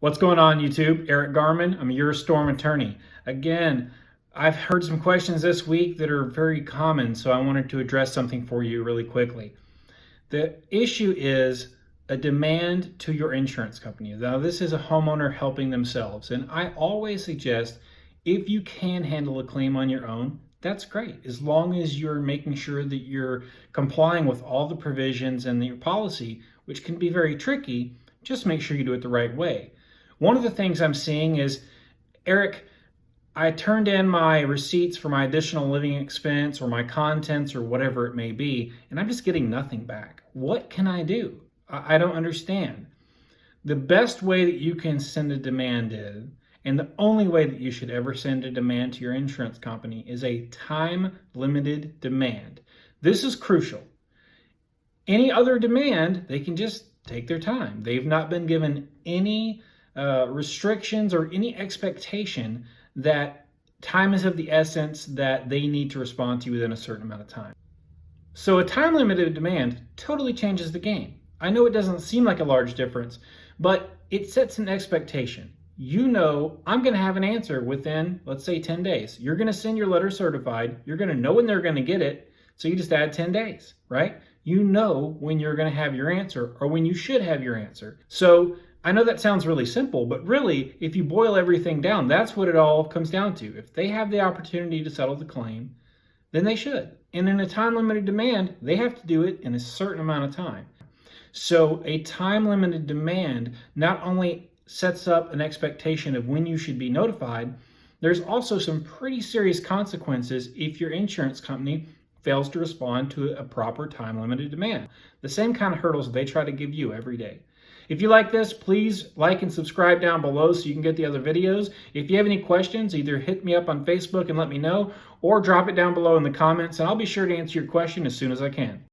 What's going on, YouTube? Eric Garmon. I'm your storm attorney. Again, I've heard some questions this week that are very common, so I wanted to address something for you really quickly. The issue is a demand to your insurance company. Now, this is a homeowner helping themselves, and I always suggest if you can handle a claim on your own, that's great, as long as you're making sure that you're complying with all the provisions in your policy, which can be very tricky. Just make sure you do it the right way. One of the things I'm seeing is, Eric, I turned in my receipts for my additional living expense or my contents or whatever it may be, and I'm just getting nothing back. What can I do? I don't understand. The best way that you can send a demand in, and the only way that you should ever send a demand to your insurance company, is a time-limited demand. This is crucial. Any other demand, they can just take their time. They've not been given any restrictions or any expectation that time is of the essence, that they need to respond to you within a certain amount of time. So a time-limited demand totally changes the game. I know it doesn't seem like a large difference, but it sets an expectation. You know, I'm going to have an answer within, let's say, 10 days. You're going to send your letter certified. You're going to know when they're going to get it. So you just add 10 days, right? You know when you're going to have your answer, or when you should have your answer. So I know that sounds really simple, but really, if you boil everything down, that's what it all comes down to. If they have the opportunity to settle the claim, then they should. And in a time-limited demand, they have to do it in a certain amount of time. So a time-limited demand not only sets up an expectation of when you should be notified, there's also some pretty serious consequences if your insurance company fails to respond to a proper time-limited demand. The same kind of hurdles they try to give you every day. If you like this, please like and subscribe down below so you can get the other videos. If you have any questions, either hit me up on Facebook and let me know, or drop it down below in the comments, and I'll be sure to answer your question as soon as I can.